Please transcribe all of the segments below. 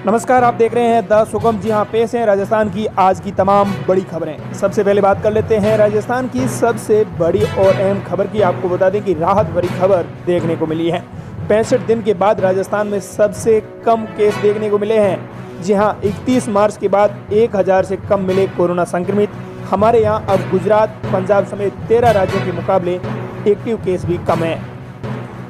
नमस्कार, आप देख रहे हैं द सुगम। जी हाँ, पेश है राजस्थान की आज की तमाम बड़ी खबरें। सबसे पहले बात कर लेते हैं राजस्थान की सबसे बड़ी और अहम खबर की। आपको बता दें कि राहत भरी खबर देखने को मिली है। 65 दिन के बाद राजस्थान में सबसे कम केस देखने को मिले हैं। जी हाँ, 31 मार्च के बाद 1000 से कम मिले कोरोना संक्रमित। हमारे यहाँ अब गुजरात, पंजाब समेत 13 राज्यों के मुकाबले एक्टिव केस भी कम है।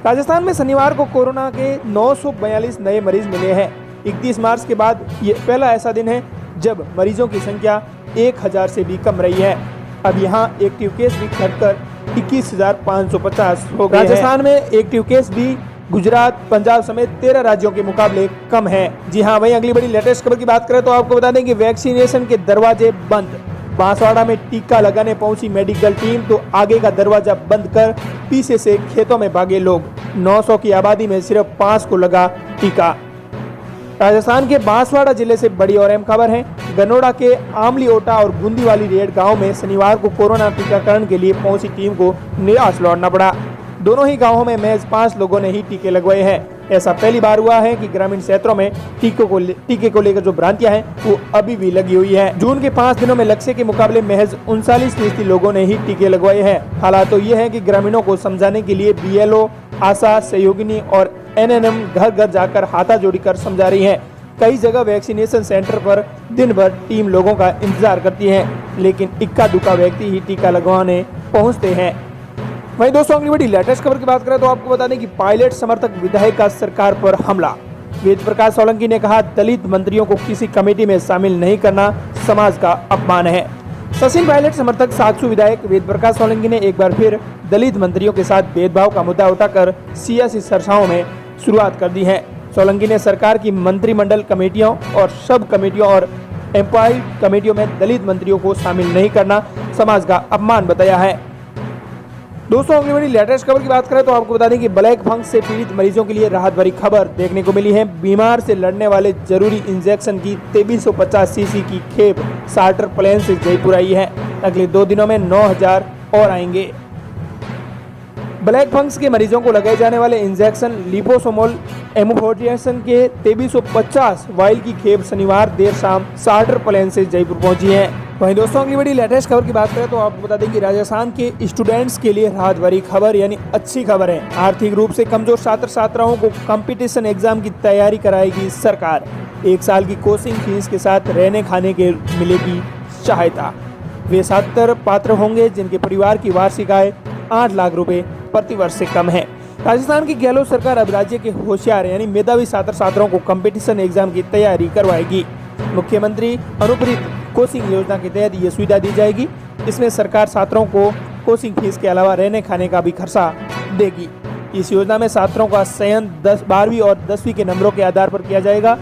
राजस्थान में शनिवार को कोरोना के 942 नए मरीज मिले हैं। 31 मार्च के बाद ये पहला ऐसा दिन है जब मरीजों की संख्या 1000 से भी कम रही है। अब यहाँ एक्टिव केस भी घटकर 21,550 हो गए। राजस्थान में एक्टिव केस भी गुजरात, पंजाब समेत 13 राज्यों के मुकाबले कम है। जी हाँ, वहीं अगली बड़ी लेटेस्ट खबर की बात करें तो आपको बता दें कि वैक्सीनेशन के दरवाजे बंद। बांसवाड़ा में टीका लगाने पहुंची मेडिकल टीम तो आगे का दरवाजा बंद कर पीछे से खेतों में भागे लोग। 900 की आबादी में सिर्फ 5 को लगा टीका। राजस्थान के बांसवाड़ा जिले से बड़ी और अहम खबर है। गनोड़ा के आमली ओटा और बूंदीवाली रेड गांव में शनिवार को कोरोना टीकाकरण के लिए पहुंची टीम को निराश लौटना पड़ा। दोनों ही गांवों में महज 5 लोगों ने ही टीके लगवाए हैं। ऐसा पहली बार हुआ है कि ग्रामीण क्षेत्रों में टीके को लेकर जो भ्रांतियां हैं वो अभी भी लगी हुई है। जून के 5 दिनों में लक्ष्य के मुकाबले महज 39% लोगों ने ही टीके लगवाए हैं। हालात तो ये है कि ग्रामीणों को समझाने के लिए BLO, आशा सहयोगिनी और NNM घर घर जाकर हाथाजोड़ी कर समझा रही है। कई जगह वैक्सीनेशन सेंटर पर दिन भर टीम लोगों का इंतजार करती है, लेकिन इक्का दुक्का व्यक्ति ही टीका लगवाने पहुंचते हैं। वहीं दोस्तों, अगली बड़ी लेटेस्ट खबर की बात करें तो आपको बता दें कि पायलट समर्थक विधायक का सरकार पर हमला। वेद प्रकाश सोलंकी ने कहा, दलित मंत्रियों को किसी कमेटी में शामिल नहीं करना समाज का अपमान है। सचिन पायलट समर्थक साकसू विधायक वेद प्रकाश सोलंकी ने एक बार फिर दलित मंत्रियों के साथ भेदभाव का मुद्दा उठाकर सियासी चर्चाओं में शुरुआत कर दी है। सोलंकी ने सरकार की मंत्रिमंडल कमेटियों और सब कमेटियों और एम्प्लॉय कमेटियों में दलित मंत्रियों को शामिल नहीं करना समाज का अपमान बताया है। दोस्तों, अगली बड़ी लेटेस्ट खबर की बात करें तो आपको बता दें कि ब्लैक फंगस से पीड़ित मरीजों के लिए राहत भरी खबर देखने को मिली है। बीमार से लड़ने वाले जरूरी इंजेक्शन की 2350 सीसी की खेप चार्टर प्लेन से जयपुर आई है। अगले 2 दिनों में 9000 और आएंगे। ब्लैक फंगस के मरीजों को लगाए जाने वाले इंजेक्शन लिपोसोमल एमोफोर्टिएशन के 2350 वाइल की खेप शनिवार देर शाम चार्टर प्लेन से जयपुर पहुंची है। वहीं दोस्तों, अगली बड़ी लेटेस्ट खबर की बात करें तो आपको बता दें कि राजस्थान के स्टूडेंट्स के लिए राहत भरी खबर यानी अच्छी खबर है। आर्थिक रूप से कमजोर छात्र छात्राओं को कंपटीशन एग्जाम की तैयारी कराएगी सरकार। 1 साल की कोचिंग फीस के साथ रहने खाने के मिलेगी सहायता। वे छात्र पात्र होंगे जिनके परिवार की वार्षिक आय 8 लाख रुपए प्रति वर्ष से कम है। राजस्थान की गहलोत सरकार अब राज्य के होशियार यानी मेधावी छात्र छात्राओं को कंपटीशन एग्जाम की तैयारी करवाएगी। मुख्यमंत्री अनुप्रित कोचिंग योजना के तहत ये सुविधा दी जाएगी। इसमें सरकार छात्रों को कोचिंग फीस के अलावा रहने खाने का भी खर्चा देगी। इस योजना में छात्रों का चयन 12वीं और 10वीं के नंबरों के आधार पर किया जाएगा।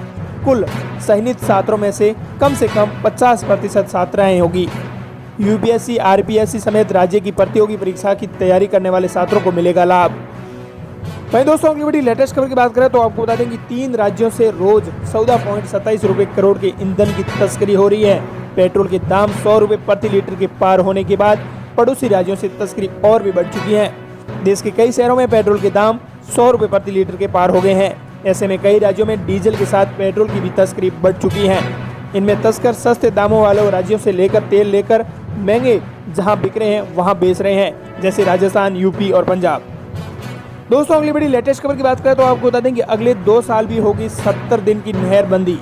कुल चयनित छात्रों में से कम 50% छात्राएं होगी। UPSC, RPSC समेत राज्य की प्रतियोगी परीक्षा की तैयारी करने वाले छात्रों को मिलेगा लाभ। वहीं दोस्तों, अगली बड़ी लेटेस्ट खबर की बात करें तो आपको बता दें कि 3 राज्यों से रोज 14.27 रुपए करोड़ के ईंधन की तस्करी हो रही है। पेट्रोल के दाम 100 रुपए प्रति लीटर के पार होने के बाद पड़ोसी राज्यों से तस्करी और भी बढ़ चुकी है। देश के कई शहरों में पेट्रोल के दाम 100 रुपए प्रति लीटर के पार हो गए हैं। ऐसे में कई राज्यों में डीजल के साथ पेट्रोल की भी तस्करी बढ़ चुकी है। इनमें तस्कर सस्ते दामों वाले राज्यों से तेल लेकर महंगे जहां बिक रहे हैं वहां बेच रहे हैं, जैसे राजस्थान, UP और पंजाब। दोस्तों, अगली बड़ी लेटेस्ट खबर की बात करें तो आपको बता दें कि अगले 2 साल भी होगी 70 दिन की नहरबंदी।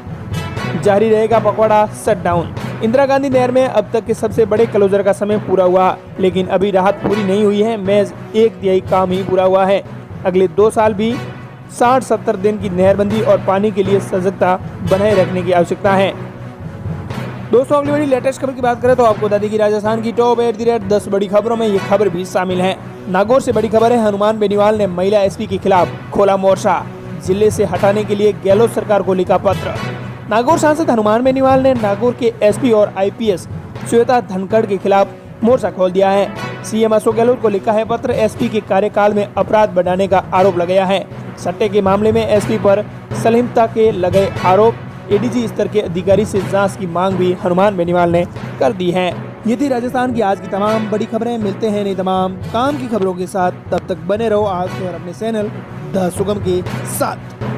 जारी रहेगा पखवाड़ा शटडाउन। इंदिरा गांधी नहर में अब तक के सबसे बड़े क्लोजर का समय पूरा हुआ, लेकिन अभी राहत पूरी नहीं हुई है। महज 1/3 काम ही पूरा हुआ है। अगले 2 साल भी 60-70 दिन की नहरबंदी और पानी के लिए सजगता बनाए रखने की आवश्यकता है। दोस्तों, अगली बड़ी लेटेस्ट खबर की बात करें तो आपको बता दें कि राजस्थान की टॉप 10 बड़ी खबरों में ये खबर भी शामिल है। नागौर से बड़ी खबर है। हनुमान बेनीवाल ने महिला SP के खिलाफ खोला मोर्चा। जिले से हटाने के लिए गहलोत सरकार को लिखा पत्र। नागौर सांसद हनुमान बेनीवाल ने नागौर के SP और IPS श्वेता धनखड़ के खिलाफ मोर्चा खोल दिया है। CM अशोक गहलोत को लिखा है पत्र। SP के कार्यकाल में अपराध बढ़ाने का आरोप लगाया है। सट्टे के मामले में SP पर सलीमता के लगे आरोप। ADG स्तर के अधिकारी से जांच की मांग भी हनुमान बेनीवाल ने कर दी है। ये थी राजस्थान की आज की तमाम बड़ी खबरें। मिलते हैं नई तमाम काम की खबरों के साथ, तब तक बने रहो आज और अपने चैनल द सुगम के साथ।